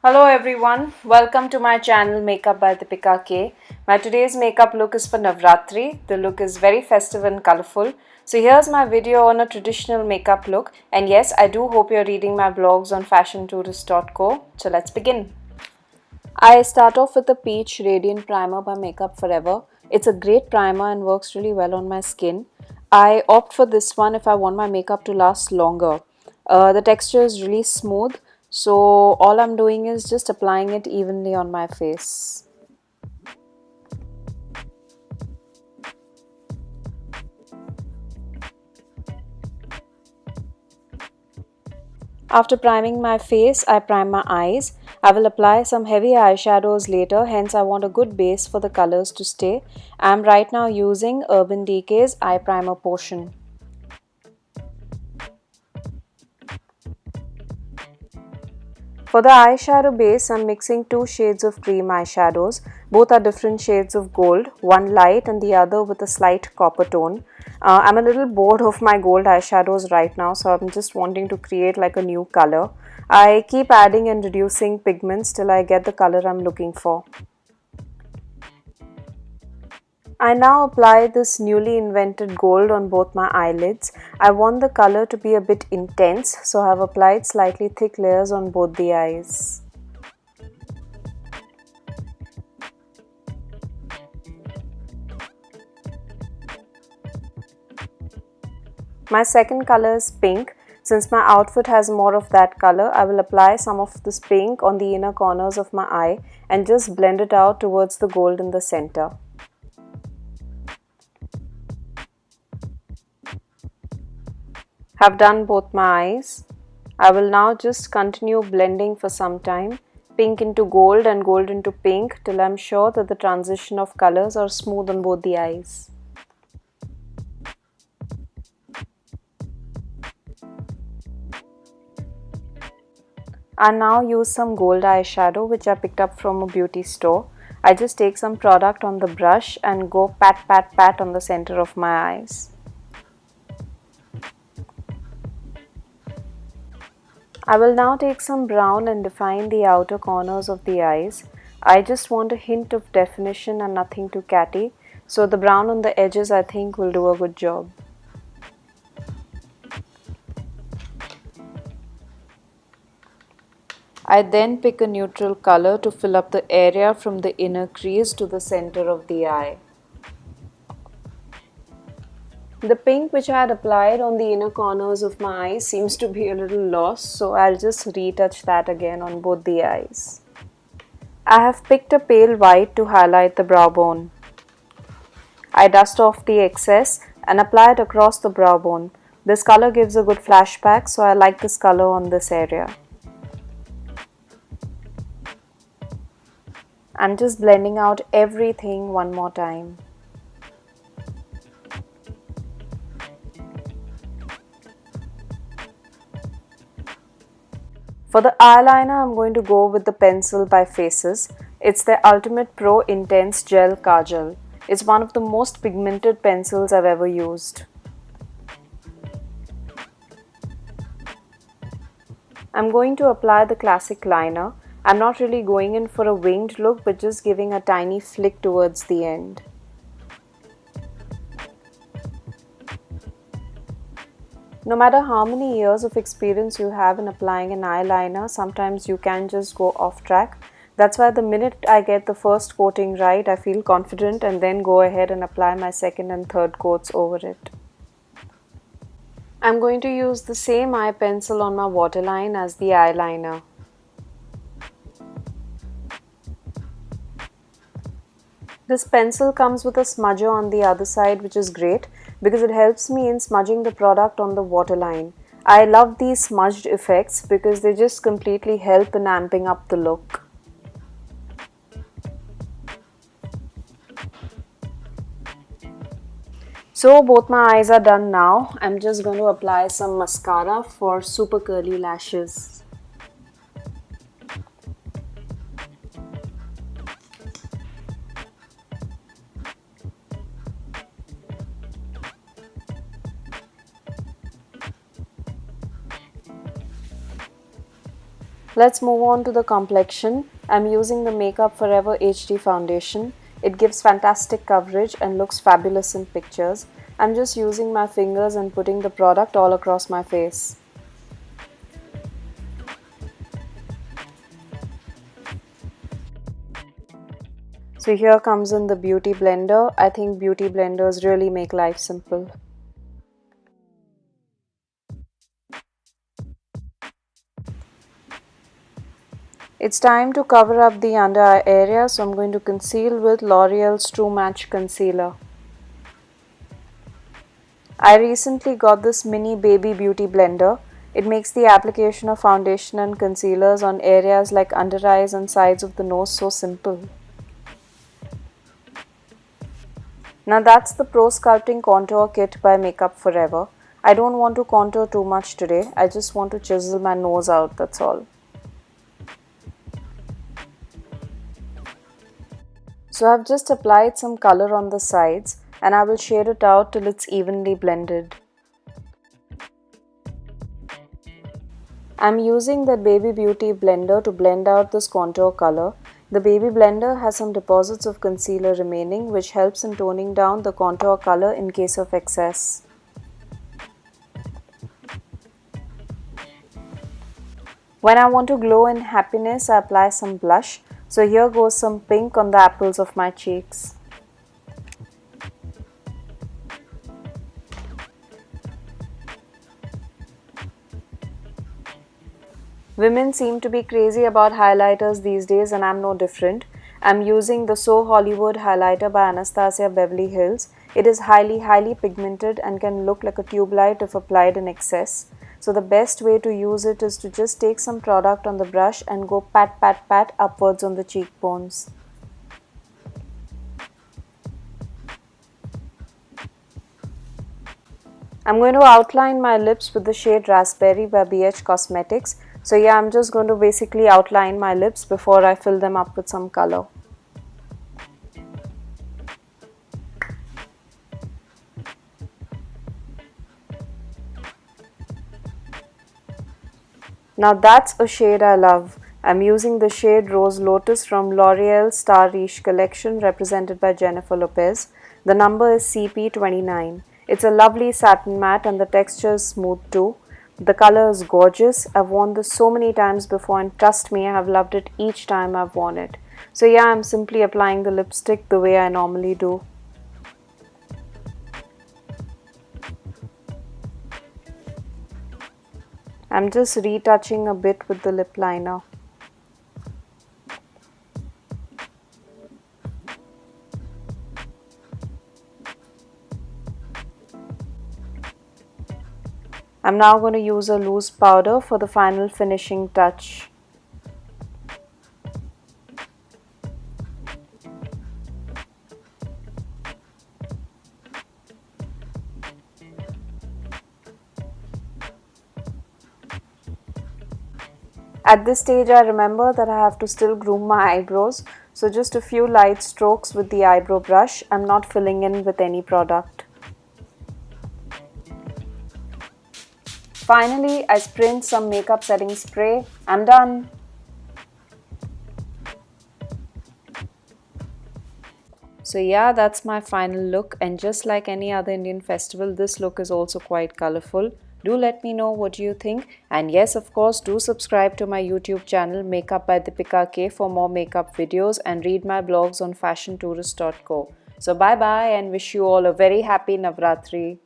Hello everyone, welcome to my channel Makeup by DipikaK. My today's makeup look is for Navratri. The look is very festive and colorful. So here's my video on a traditional makeup look, and yes, I do hope you're reading my blogs on fashiontourist.co. So let's begin. I start off with the Peach Radiant Primer by Makeup Forever. It's a great primer and works really well on my skin. I opt for this one if I want my makeup to last longer. The texture is really smooth, so all I'm doing is just applying it evenly on my face. After priming my face, I prime my eyes. I will apply some heavy eyeshadows later, hence I want a good base for the colors to stay. I'm right now using Urban Decay's Eye Primer Potion. For the eyeshadow base, I'm mixing two shades of cream eyeshadows. Both are different shades of gold, one light and the other with a slight copper tone. I'm a little bored of my gold eyeshadows right now, so I'm just wanting to create like a new color. I keep adding and reducing pigments till I get the color I'm looking for. I now apply this newly invented gold on both my eyelids. I want the color to be a bit intense, so I have applied slightly thick layers on both the eyes. My second color is pink. Since my outfit has more of that color, I will apply some of this pink on the inner corners of my eye and just blend it out towards the gold in the center. Have done both my eyes. I will now just continue blending for some time, pink into gold and gold into pink till I'm sure that the transition of colors are smooth on both the eyes. I now use some gold eyeshadow which I picked up from a beauty store. I just take some product on the brush and go pat pat pat on the center of my eyes. I will now take some brown and define the outer corners of the eyes. I just want a hint of definition and nothing too catty, so the brown on the edges I think will do a good job. I then pick a neutral color to fill up the area from the inner crease to the center of the eye. The pink which I had applied on the inner corners of my eyes seems to be a little lost, so I'll just retouch that again on both the eyes. I have picked a pale white to highlight the brow bone. I dust off the excess and apply it across the brow bone. This color gives a good flashback, so I like this color on this area. I'm just blending out everything one more time. For the eyeliner, I'm going to go with the pencil by Faces. It's the Ultimate Pro Intense Gel Kajal. It's one of the most pigmented pencils I've ever used. I'm going to apply the classic liner. I'm not really going in for a winged look, but just giving a tiny flick towards the end. No matter how many years of experience you have in applying an eyeliner, sometimes you can just go off track. That's why the minute I get the first coating right, I feel confident and then go ahead and apply my second and third coats over it. I'm going to use the same eye pencil on my waterline as the eyeliner. This pencil comes with a smudger on the other side, which is great because it helps me in smudging the product on the waterline. I love these smudged effects because they just completely help in amping up the look. So both my eyes are done now. I'm just going to apply some mascara for super curly lashes. Let's move on to the complexion. I'm using the Makeup Forever HD foundation. It gives fantastic coverage and looks fabulous in pictures. I'm just using my fingers and putting the product all across my face. So here comes in the beauty blender. I think beauty blenders really make life simple. It's time to cover up the under eye area, so I'm going to conceal with L'Oreal's True Match Concealer. I recently got this mini baby beauty blender. It makes the application of foundation and concealers on areas like under eyes and sides of the nose so simple. Now that's the Pro Sculpting Contour Kit by Makeup Forever. I don't want to contour too much today. I just want to chisel my nose out, that's all. So I've just applied some color on the sides and I will shade it out till it's evenly blended. I'm using the Baby Beauty blender to blend out this contour color. The Baby blender has some deposits of concealer remaining, which helps in toning down the contour color in case of excess. When I want to glow in happiness, I apply some blush. So here goes some pink on the apples of my cheeks. Women seem to be crazy about highlighters these days and I'm no different. I'm using the So Hollywood highlighter by Anastasia Beverly Hills. It is highly pigmented and can look like a tube light if applied in excess. So the best way to use it is to just take some product on the brush and go pat upwards on the cheekbones. I'm going to outline my lips with the shade Raspberry by BH Cosmetics. So yeah, I'm just going to basically outline my lips before I fill them up with some color. Now that's a shade I love. I'm using the shade Rose Lotus from L'Oreal Star Riche collection represented by Jennifer Lopez. The number is CP29. It's a lovely satin matte and the texture is smooth too. The color is gorgeous. I've worn this so many times before and trust me, I have loved it each time I've worn it. So yeah, I'm simply applying the lipstick the way I normally do. I'm just retouching a bit with the lip liner. I'm now going to use a loose powder for the final finishing touch. At this stage, I remember that I have to still groom my eyebrows, so just a few light strokes with the eyebrow brush. I'm not filling in with any product. Finally, I sprayed some makeup setting spray. I'm done. So yeah, that's my final look, and just like any other Indian festival, this look is also quite colorful. Do let me know what you think, and yes, of course, do subscribe to my YouTube channel Makeup by DipikaK for more makeup videos and read my blogs on fashiontourist.co. So bye bye and wish you all a very happy Navratri.